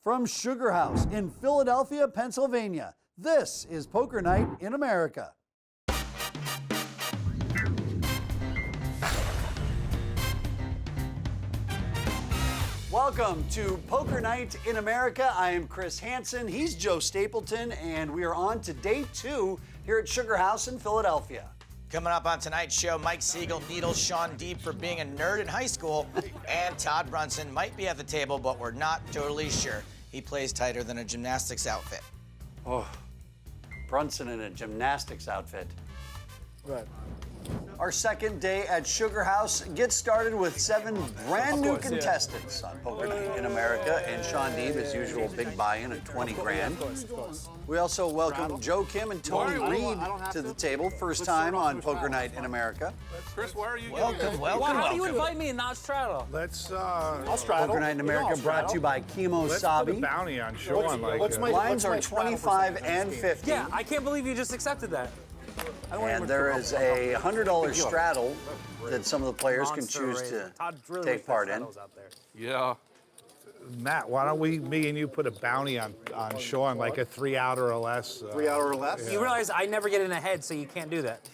From SugarHouse in Philadelphia, Pennsylvania, this is Poker Night in America. Welcome to Poker Night in America. I am Chris Hansen, he's Joe Stapleton, and we are on to day 2 here at SugarHouse in Philadelphia. Coming up on tonight's show, Mike Sigel needles Shaun Deeb for being a nerd in high school, and Todd Brunson might be at the table, but we're not totally sure. He plays tighter than a gymnastics outfit. Oh, Brunson in a gymnastics outfit. Right. Our second day at SugarHouse gets started with 7 brand new contestants on Poker Night in America, and Shaun Deeb, as usual, big buy-in at 20 grand. We also welcome Joe Kim and Tony Reed to the table, first time on Poker Night in America. Chris, why are you Welcome. How do you invite me and not straddle? I'll straddle. Poker Night in America brought to you by Chemo Let's put a Sabi. bounty on Shaun. Lines are 25 and 50. Yeah, I can't believe you just accepted that. And there is a $100 straddle that some of the players can choose to take part in. Yeah. Matt, why don't me and you put a bounty on Shaun, like a 3-out or less? 3-out or less? You realize I never get in a head, so you can't do that.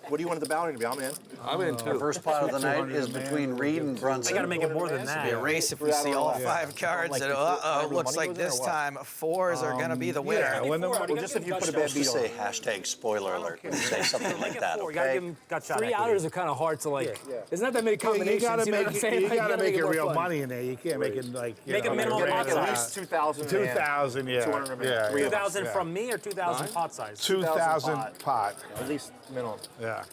What do you want the bounty to be? I'm in. I'm in The too. first pot of the night is between Reed and Brunson. I gotta make it more than that. Be a race if we see all 5 cards, and looks like this time 4s are gonna be the winner. Yeah, Well, just if you put a bad beat Just on say it. hashtag spoiler alert when you say something like that, You gotta okay? give him gut shot. 3-outers are kind of hard to like. There's not that many You combinations. gotta you know make what I'm saying? you Like, gotta make it more real fun. money in there. You can't make it like Make a minimum Get pot at size. least 2,000. 2,000, yeah. 200 yeah, Three of 2,000 yeah. from me or 2,000 pot size? 2,000 pot. pot. At least minimum. Yeah.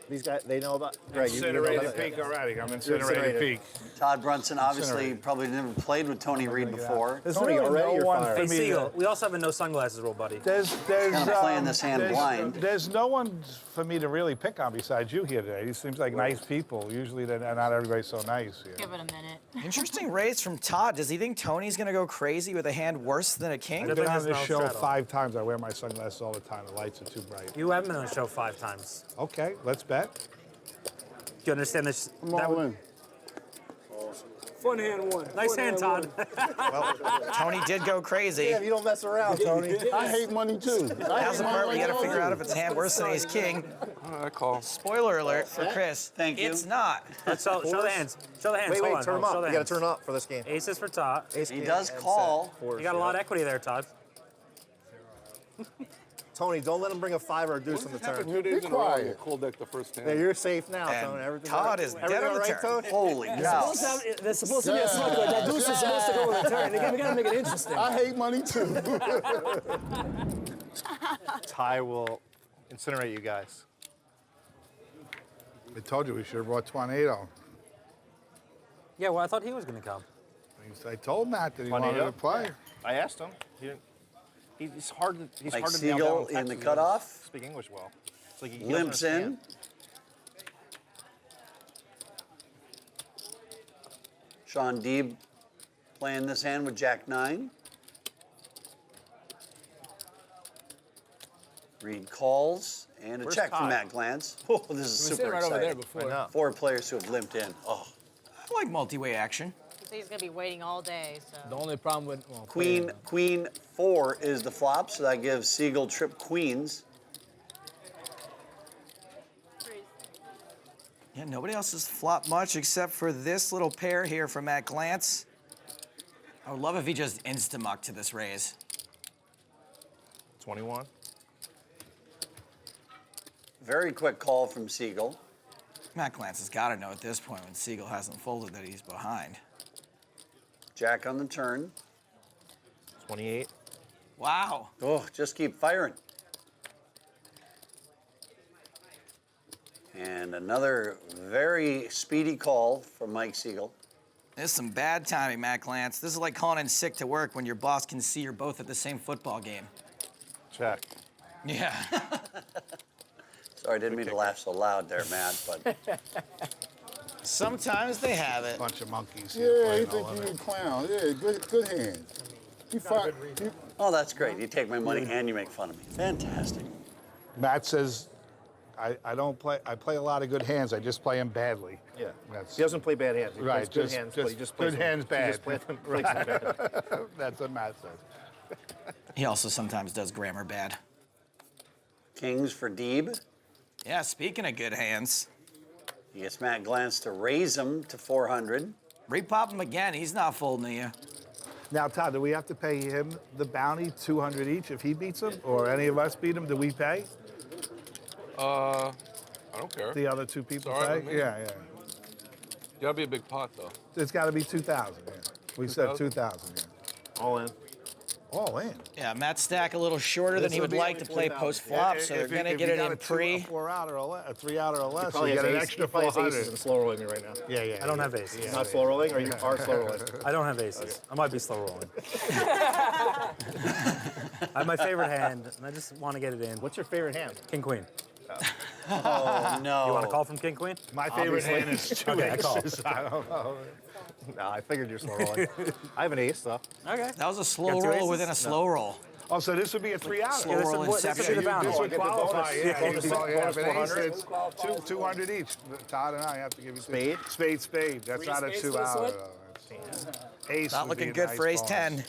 These guys, they know about. Greg, you know Incinerated about peak already. I'm incinerated. incinerated peak. Todd Brunson obviously Incinerated. probably never played with Tony Reed before. There's Tony, really already no you're one fired. for Hey, me. Sigel, we also have a no sunglasses rule, buddy. There's Kinda playing this hand blind. There's no one for me to really pick on besides you here today. He seems like nice people. Usually, not everybody's so nice here. Give it a minute. Interesting raise from Todd. Does he think Tony's gonna go crazy with a hand worse than a king? I've been on has this no show straddle. 5 times. I wear my sunglasses all the time. The lights are too bright. You haven't been on the show 5 times. Okay, let's bet. Do you understand this? Fun hand one. Nice hand, Todd. Well, Tony did go crazy. Yeah, you don't mess around, Tony. I hate money too. Now's the part where you gotta figure out if it's a hand worse than ace king. I call. Spoiler alert for Chris. Thank you. It's not. Show the hands. Show the hands. Wait, Hold on, turn them hold on. Show up. the You gotta hands. turn up for this game. Aces for Todd. Ace, He king, does and call. set. Fours, You got a yeah. lot of equity there, Todd. Tony, don't let him bring a 5 or a deuce on the turn. 2 days in a row, you cold deck the first hand. Yeah, you're safe now, And Tony. Everything Todd right? is dead Everything on the right, turn. Tony? Holy cow. There's supposed to be a smoke card. That deuce is supposed to go with a turn. We gotta make it interesting. I hate money too. Ty will incinerate you guys. I told you we should have brought Tornado. Yeah, well, I thought he was going to come. I told Matt that he Tornado? wanted to play. I asked him. He's hard to. He's Like hard to nail down Sigel with in Texas. the He doesn't cutoff. Speak English well. It's like he doesn't Limps in. understand. Shaun Deeb playing this hand with Jack-9. Reed calls, and a Where's check from Todd? Matt Glantz. Oh, this is super right over there exciting. before. I know. 4 players who have limped in. Oh, I like multi-way action. So he's gonna be waiting all day, so. The only problem with Queen 4 is the flop, so that gives Sigel trip queens. Yeah, nobody else has flopped much except for this little pair here from Matt Glantz. I would love if he just insta-mucked to this raise. 21. Very quick call from Sigel. Matt Glantz has got to know at this point when Sigel hasn't folded that he's behind. Jack on the turn. 28. Wow. Oh, just keep firing. And another very speedy call from Mike Sigel. This is some bad timing, Matt Glantz. This is like calling in sick to work when your boss can see you're both at the same football game. Check. Yeah. Sorry, I didn't mean to laugh so loud there, Matt, but Sometimes they have it. Bunch of monkeys here. Yeah, he playing all think of you it. a clown. Yeah, good hand. He fired. oh, that's great. You take my money and you make fun of me. Fantastic. Matt says I don't play. I play a lot of good hands. I just play them badly. Yeah. That's He doesn't play bad hands. He right. plays good hands, but he just plays good them. hands He bad. just plays them bad. That's what Matt says. He also sometimes does grammar bad. Kings for Deeb. Yeah, speaking of good hands, He gets Matt Glantz to raise him to 400. repop him again. He's not folding you. Now, Todd, do we have to pay him the bounty, 200 each, if he beats him, or any of us beat him? Do we pay? I don't care. The other two people It's all right pay? with me. Yeah. Gotta be a big pot, though. It's got to be 2,000. Yeah. We said 2,000? 2,000. Yeah. All in. All in. Yeah, Matt stack a little shorter than he would like to play post flop, so they're going to get it in pre. A 4 out or a 3 out or less, Probably you has get an ace- extra he probably has 400. aces and slow rolling me right now. Yeah. I don't have aces. Not slow rolling, or you are slow rolling? I don't have aces. I might be slow rolling. I have my favorite hand, and I just want to get it in. What's your favorite hand? King Queen. Oh, no. You want to call from King Queen? My favorite hand is 2 Okay, I call. aces. I don't know. No, I figured you're slow rolling. I have an ace, though. Okay. That was a slow Got two roll aces? within a slow roll. Oh, so this would be a 3 out. Slow roll this inception. should have been This would get the qualify. bonus. Yeah, Bonus- you bonus have an ace, 400. it's 200 each. Todd and I have to give you Spade? Spade. That's not a spades 2 for the out. slip? Ace Not would be looking a good nice for ace bonus. 10.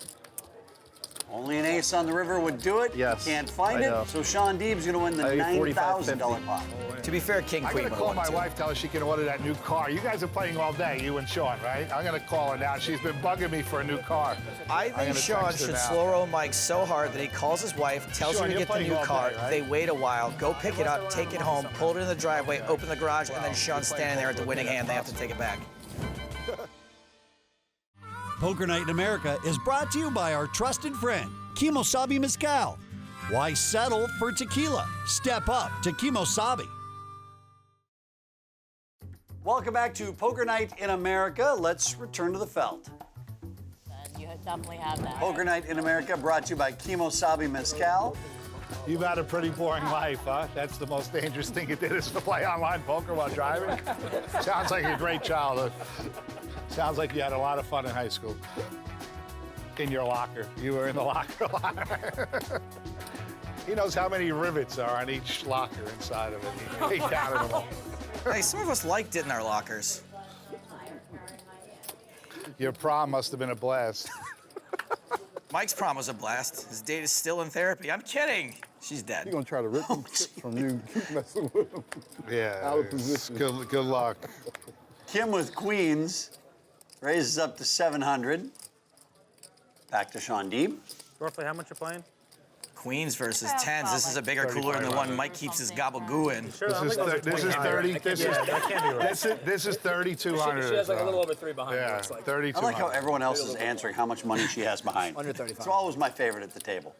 Only an ace on the river would do it. Yes, Can't find I it. know. So Shaun Deeb's going to win the I owe you $9,000 pot. To be fair, King I'm Queen going would to have call won my too. wife, tell her she can order that new car. You guys are playing all day, you and Shaun, right? I'm going to call her now. She's been bugging me for a new car. I I'm think gonna Shaun text her should now. slow roll Mike so hard that he calls his wife, tells Shaun, her to you're get the playing new all car. day, right? They wait a while, go pick it up, take it home, pull it in the driveway, open the garage, and then Shaun's standing there at the winning hand. They have to take it back. Poker Night in America is brought to you by our trusted friend, Kimosabi Mezcal. Why settle for tequila? Step up to Kimosabi. Welcome back to Poker Night in America. Let's return to the felt. And you definitely have that. Poker Night in America brought to you by Kimosabi Mezcal. You've had a pretty boring life, huh? That's the most dangerous thing you did is to play online poker while driving? Sounds like a great childhood. Sounds like you had a lot of fun in high school. In your locker. You were in the locker. He knows how many rivets are on each locker inside of it. He counted them all. Hey, some of us liked it in our lockers. Your prom must have been a blast. Mike's prom was a blast. His date is still in therapy. I'm kidding. She's dead. You're going to try to rip him from you. Keep messing with him. Yeah. Out of position. Good luck. Kim with queens raises up to 700. Back to Shaun Deeb. Roughly how much you're playing? Queens versus tens. This is a bigger cooler than the one Mike keeps his gabagoo in. Sure, This is 30. that can't be right. This is 3,200. She has like a little over 3 behind. Yeah, Looks like. I 3,200. like how everyone else is answering how much money she has behind. Under 35. It's always my favorite at the table.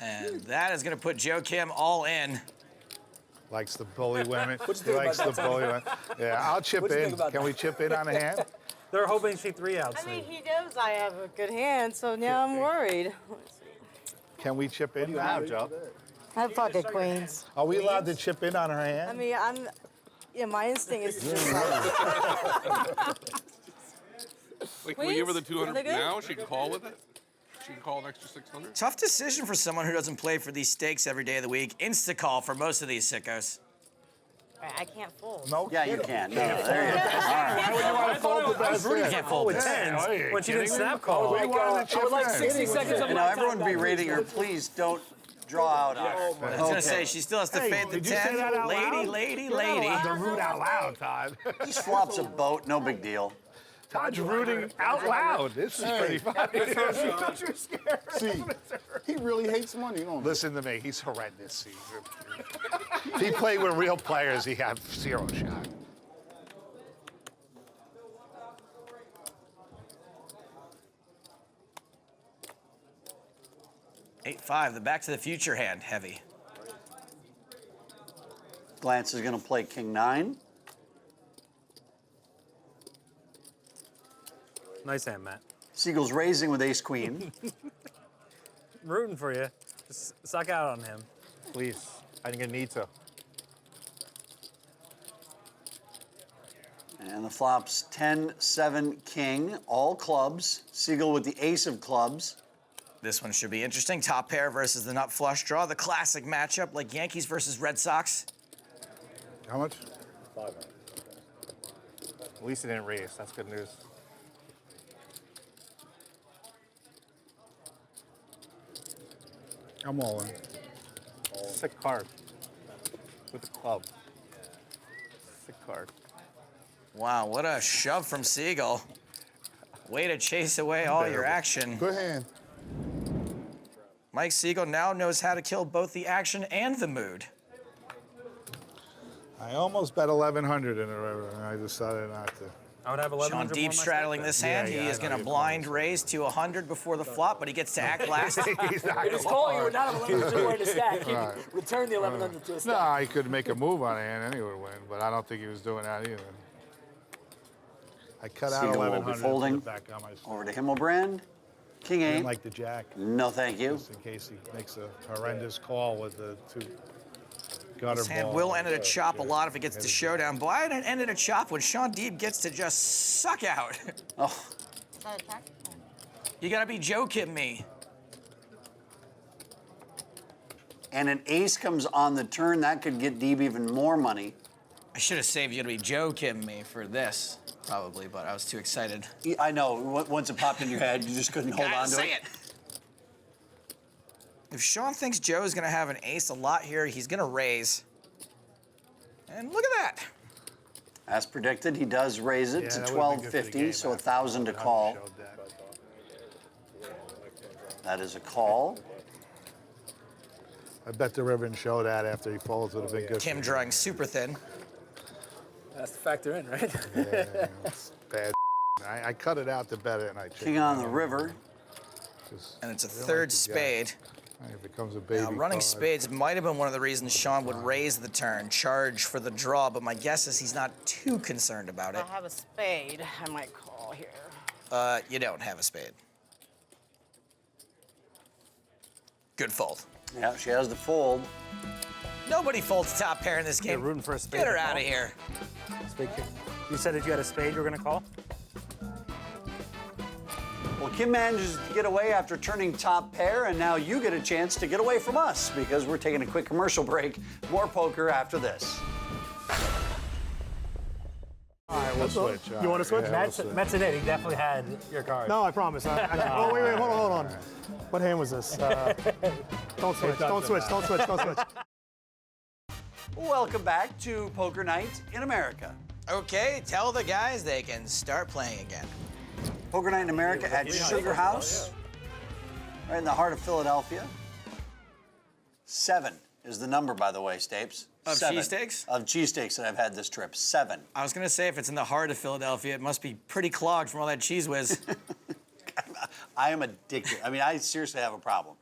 And that is going to put Joe Kim all in. Likes the bully women. What'd you He think likes about the that, bully women. Yeah, I'll chip What'd you in. think about Can we that? chip in on a hand? They're hoping she 3 outs. I mean, he knows I have a good hand, so now I'm worried. Can we chip in? You have, Joe. I have pocket queens. Are we allowed to chip in on her hand? I mean, yeah, my instinct is just Wait, can we give her the Queens? Are 200 they good? now? She can call with it? She can call an extra 600? Tough decision for someone who doesn't play for these stakes every day of the week. Insta-call for most of these sickos. I can't fold. No. Yeah, you can. No, there you go. All right. Why would you want to fold the best You hand? can't fold this. Yeah, are you When she didn't kidding me? snap call. We wanted to chip I would like in. 60 seconds of And my now time everyone be back. rating her. Please don't draw out on her. I was going to say, she still has to Hey, fade the did you say 10. that out Lady, loud? lady, You're not lady. allowed to root out loud, Todd. He swaps a boat, no big deal. Todd's rooting out loud. This is pretty funny. See, he really hates money, don't he? Listen to me. He's horrendous. If he played with real players, he had 0 shot. Eight-five, the Back to the Future hand, heavy. Glantz is going to play King 9. Nice hand, Matt. Siegel's raising with Ace Queen. I'm rooting for you. Just suck out on him. Please. I think I need to. And the flops 10, 7, King, all clubs. Siegel with the ace of clubs. This one should be interesting. Top pair versus the nut flush draw. The classic matchup, like Yankees versus Red Sox. How much? 5. At least it didn't raise. That's good news. I'm all in. Sick card. With the club. Sick card. Wow, what a shove from Sigel. Way to chase away all your action. Good hand. Mike Sigel now knows how to kill both the action and the mood. I almost bet 1,100 in a river, and I decided not to. I would have Shaun 1,100 Deeb straddling this hand. Yeah, He is I going know to you're blind calling. raise to 100 before the flop, but he gets to act last. He's not It was gonna calling you call would not have 1100 to stack. He Right. returned the 1100 to a No, stack. he could make a move on a hand and he would win, but I don't think he was doing that either. I cut out Sigel will be 1,100 folding. put it back on my stack. Over to Himmelbrand. King Didn't 8. like the jack, No, thank you. just in case he makes a horrendous call with the 2 gutter This hand balls. will end at a chop a lot if it gets to showdown. But why did it end at a chop when Shaun Deeb gets to just suck out? Oh, Is that a check? You got to be joking me. and an ace comes on the turn. That could get Deeb even more money. I should have saved you to be joking me for this, probably, but I was too excited. I know. Once it popped in your head, you just couldn't hold Gotta on to say it. If Shaun thinks Joe's going to have an ace a lot here, he's going to raise. And look at that. As predicted, he does raise it Yeah, to that would've been good for the 1250, game so after 1,000 to 1,100 call. showed that. That is a call. I bet the river and show that after he folds would have been good. Tim for drawing super thin. That's the factor in, right? him. Yeah, it's bad. I cut it out to bet it, and I King on the river. And it's a They don't third like the jack. spade. It becomes a baby Now, running card. spades might have been one of the reasons Shaun would raise the turn, charge for the draw, but my guess is he's not too concerned about it. I have a spade. I might call here. You don't have a spade. Good fold. Yeah, she has the fold. Nobody folds top pair in this You're game. rooting for a spade. Get her to out call? of here. Spade kick. You said if you had a spade, you were going to call? Well, Kim manages to get away after turning top pair, and now you get a chance to get away from us because we're taking a quick commercial break. More poker after this. All right, we'll switch. You want to switch? Yeah, we'll switch. Matt's in it. He definitely had your card. No, I promise. Oh, wait, hold on. What hand was this? Don't switch, don't switch, don't switch, don't switch. Welcome back to Poker Night in America. Okay, tell the guys they can start playing again. Poker Night in America at SugarHouse, right in the heart of Philadelphia. 7 is the number, by the way, Stapes. Of 7 cheesesteaks? Of cheesesteaks that I've had this trip. 7. I was gonna say if it's in the heart of Philadelphia, it must be pretty clogged from all that cheese whiz. I am addicted. I mean, I seriously have a problem.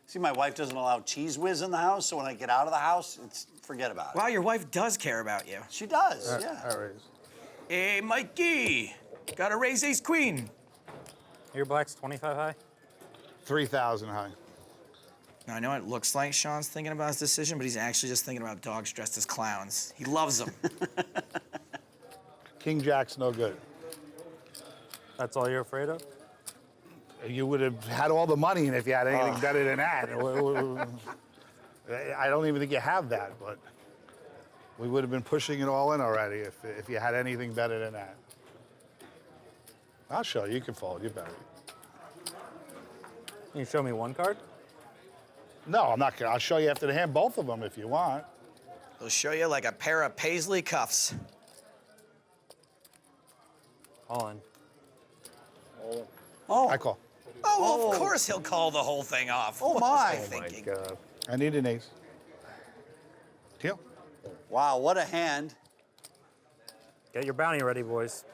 See, my wife doesn't allow cheese whiz in the house, so when I get out of the house, forget about it. Wow, your wife does care about you. She does, yeah. All right. Hey, Mikey, gotta raise ace queen. Your black's 25 high? 3,000 high. Now, I know it looks like Shaun's thinking about his decision, but he's actually just thinking about dogs dressed as clowns. He loves them. King Jack's no good. That's all you're afraid of? You would have had all the money, and if you had anything better than that, I don't even think you have that. But we would have been pushing it all in already if you had anything better than that. I'll show you. You can fold. You better. Can you show me one card? No, I'm not gonna. I'll show you after the hand, both of them, if you want. He'll show you like a pair of paisley cuffs. All in. Oh, I call. Oh, well, of course he'll call the whole thing off. Oh, What my. was I Oh, my thinking? God. I need an ace. Deal. wow, what a hand. Get your bounty ready, boys.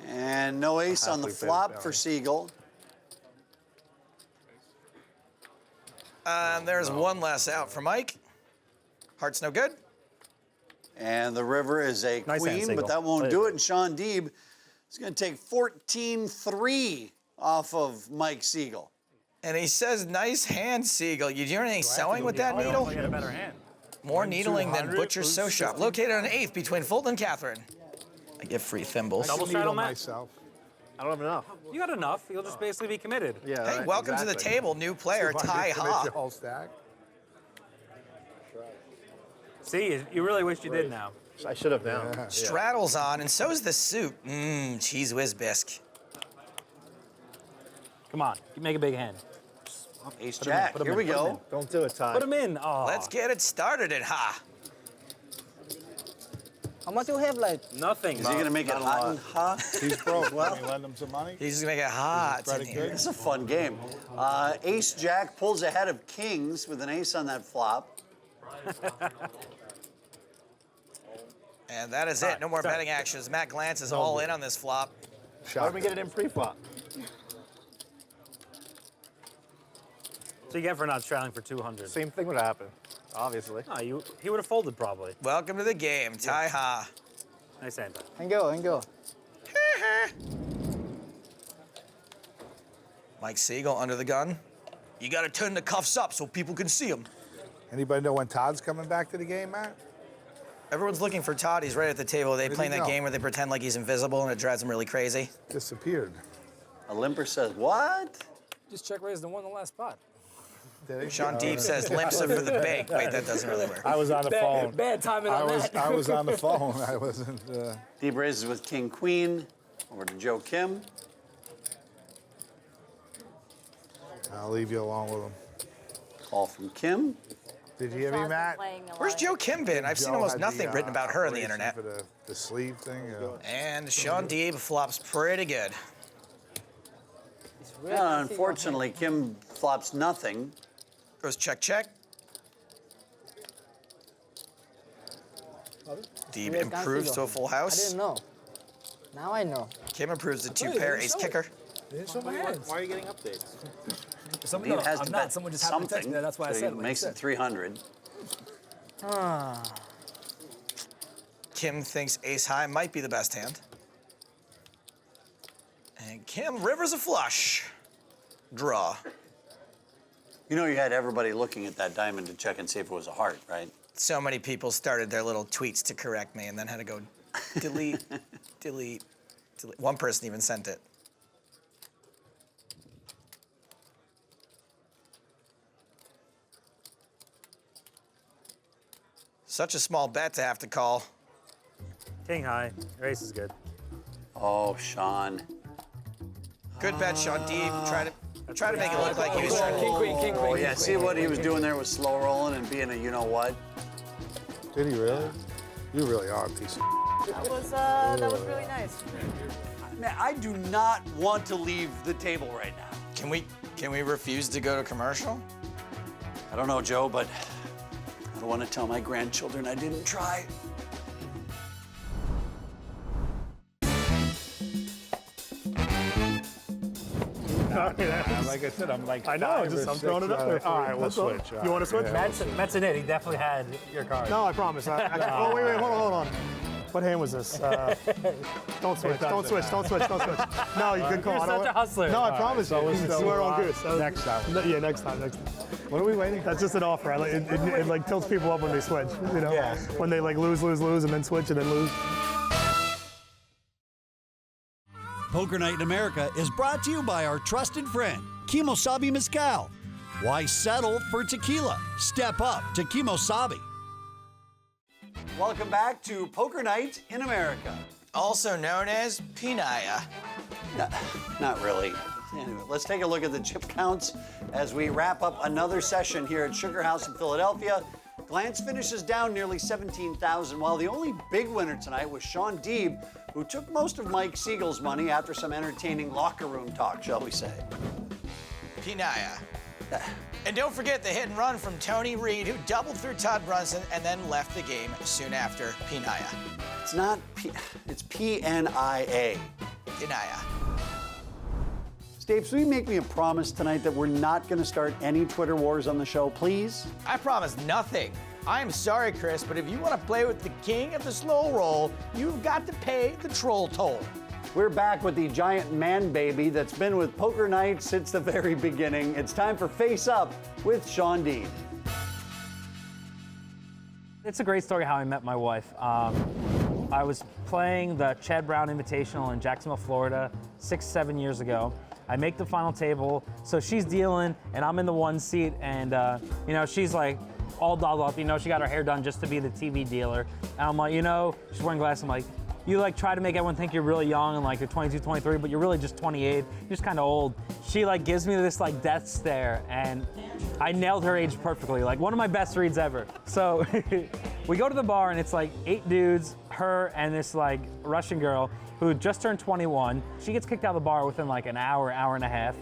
And no ace on the Happily flop paid for down. Sigel. And there's one less out for Mike. Heart's no good. And the river is a Nice hand, queen, Sigel. but that won't Play do it. it. And Shaun Deeb is going to take 14-3 off of Mike Sigel. And he says, nice hand, Sigel. You doing any sewing with that needle? Get a better hand. More needling than 200, Butcher's Sew Shop, located on 8th between Fulton and Catherine. I get free thimbles. Double Needle straddle, Matt? myself. I don't have enough. You got enough. You'll just basically be committed. Yeah. Hey, right, welcome to the exactly. table, new player, 200 Ty commit Ha. your whole stack. See, you really wish you did now. I should have now. Straddle's on, and so is the suit. Cheese whiz bisque. Come on, make a big hand. Ace Jack. Here we go. Don't do it, Todd. Put him in. Oh. Let's get it started at ha. How much you have left? Nothing. Is he gonna make it hot and hot? He's broke. Well, you lend him some money? He's just gonna make it hot. in here. This is a fun game. Ace Jack pulls ahead of Kings with an ace on that flop. And that is it. No more betting actions. Matt Glantz is all in on this flop. Why don't we get it in pre-flop? So you get for not straddling for 200. Same thing would happen, obviously. No, he would have folded probably. Welcome to the game, Ty Ha. Nice hand. And go. Mike Sigel under the gun. You gotta turn the cuffs up so people can see them. Anybody know when Todd's coming back to the game, Matt? Everyone's looking for Todd. He's right at the table. They Where'd playing he that go? game where they pretend like he's invisible and it drives them really crazy. Disappeared. A limper says, what? Just check raise the one in the last spot. Shaun Deeb says limps are for the bake. Wait, that doesn't really work. I was on the phone. Bad timing on that. I was on the phone. I wasn't. Deeb raises with King Queen. Over to Joe Kim. I'll leave you alone with him. Call from Kim. Did you hear me, Matt? Where's Joe Kim been? I've seen Joe almost had nothing the, written about her on the operation internet. For the sleeve thing. And Shaun Deeb flops pretty good. Unfortunately, Kim flops nothing. Goes check, check. Deeb improves to a full I house. didn't know. Now I know. Kim improves to two pair, ace kicker. Why are you getting updates? Deeb has to bet Someone just happened to text something, me. That's why I so said he what makes you it 300. Kim thinks ace high might be the best hand. And Kim rivers a flush. Draw. You know you had everybody looking at that diamond to check and see if it was a heart, right? So many people started their little tweets to correct me and then had to go delete, delete, delete. One person even sent it. Such a small bet to have to call. King high. Your ace is good. Oh, Shaun. Good bet, Shaun Deeb. Try to make it look like he was trying to. King queen. Oh, yeah, see what he was doing there was slow rolling and being a you-know-what? Did he really? You really are a piece of. That was really nice. Man, I do not want to leave the table right now. Can we refuse to go to commercial? I don't know, Joe, but I don't want to tell my grandchildren I didn't try. Like I said, I'm like. I know, I'm throwing it up there. All right, we'll That's all. switch. You want to switch? Matt's in it. He definitely had your card. No, I promise. Oh, wait, hold on. What hand was this? Don't switch. No, you good call. You're such a hustler. No, I promise you. Swear on goose. Next time. Yeah, next time. What are we waiting? That's just an offer. It like tilts people up when they switch. You know, when they like lose, and then switch and then lose. Poker Night in America is brought to you by our trusted friend, Kimosabi Mezcal. Why settle for tequila? Step up to Kimosabi. Welcome back to Poker Night in America. Also known as Pinaya. Not really. Anyway, let's take a look at the chip counts as we wrap up another session here at SugarHouse in Philadelphia. Glantz finishes down nearly 17,000, while the only big winner tonight was Shaun Deeb, who took most of Mike Siegel's money after some entertaining locker room talk, shall we say. Pinaya. And don't forget the hit and run from Tony Reed, who doubled through Todd Brunson and then left the game soon after. Pinaya. It's not it's P-N-I-A. Pinaya. Dave, so you make me a promise tonight that we're not going to start any Twitter wars on the show, please? I promise nothing. I'm sorry, Chris, but if you want to play with the king of the slow roll, you've got to pay the troll toll. We're back with the giant man baby that's been with Poker Night since the very beginning. It's time for Face Up with Shaun Deeb. It's a great story how I met my wife. I was playing the Chad Brown Invitational in Jacksonville, Florida, 6-7 years ago. I make the final table, so she's dealing, and I'm in the one seat, and she's like, all dolled up. You know, she got her hair done just to be the TV dealer. And I'm like, you know, she's wearing glasses. I'm like, you like try to make everyone think you're really young and like you're 22, 23, but you're really just 28. You're just kind of old. She like gives me this like death stare, and I nailed her age perfectly. Like one of my best reads ever. So we go to the bar and it's like 8 dudes, her and this like Russian girl who just turned 21. She gets kicked out of the bar within like an hour, hour and a half.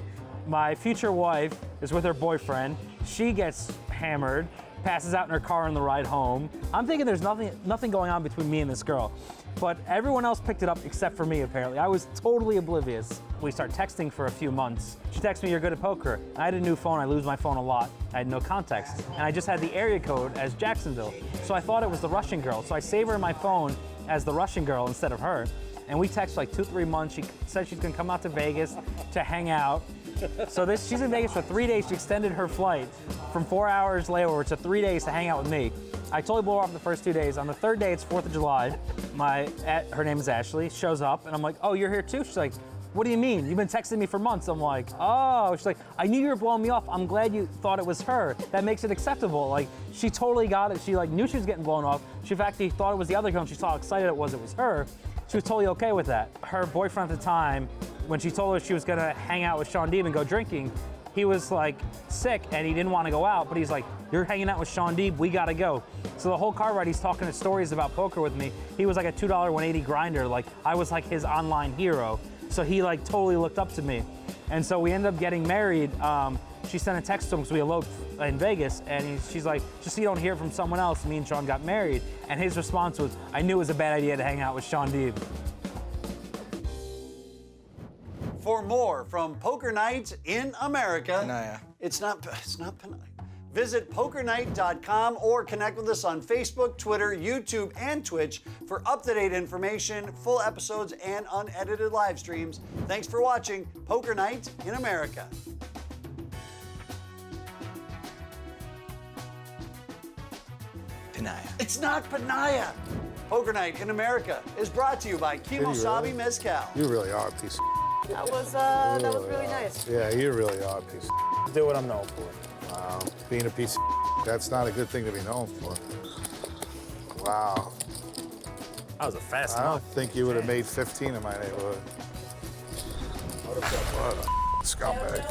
My future wife is with her boyfriend. She gets hammered, passes out in her car on the ride home. I'm thinking there's nothing going on between me and this girl. But everyone else picked it up except for me, apparently. I was totally oblivious. We start texting for a few months. She texts me, "You're good at poker." I had a new phone. I lose my phone a lot. I had no context. And I just had the area code as Jacksonville. So I thought it was the Russian girl. So I save her in my phone as the Russian girl instead of her. And we text for like 2-3 months. She said she's gonna come out to Vegas to hang out. So she's in Vegas for 3 days. She extended her flight from 4 hours layover to 3 days to hang out with me. I totally blew her off the first 2 days. On the third day, it's 4th of July. Her name is Ashley, shows up, and I'm like, "Oh, you're here too?" She's like, "What do you mean? You've been texting me for months." I'm like, "Oh." She's like, "I knew you were blowing me off. I'm glad you thought it was her. That makes it acceptable." Like, she totally got it. She like knew she was getting blown off. She in fact thought it was the other girl, and she saw how excited it was her. She was totally okay with that. Her boyfriend at the time, when she told her she was gonna hang out with Shaun Deeb and go drinking, he was like sick and he didn't want to go out, but he's like, "You're hanging out with Shaun Deeb, we gotta go." So the whole car ride, he's talking stories about poker with me. He was like a $2 180 grinder. Like, I was like his online hero. So he like totally looked up to me. And so we ended up getting married. She sent a text to him because we eloped in Vegas, and she's like, "Just so you don't hear from someone else, me and Shaun got married." And his response was, "I knew it was a bad idea to hang out with Shaun Deeb." For more from Poker Night in America, Panaya. It's not Panaya. Visit pokernight.com or connect with us on Facebook, Twitter, YouTube, and Twitch for up-to-date information, full episodes, and unedited live streams. Thanks for watching Poker Night in America. Panaya. It's not Panaya. Poker Night in America is brought to you by Kimosabi Mezcal. You really are a piece of That was really nice. Yeah, you really are a piece of Do what I'm known for. Wow. Being a piece of that's not a good thing to be known for. Wow. That was a fast I one. don't think you would have made 15 in my neighborhood. What a scumbag.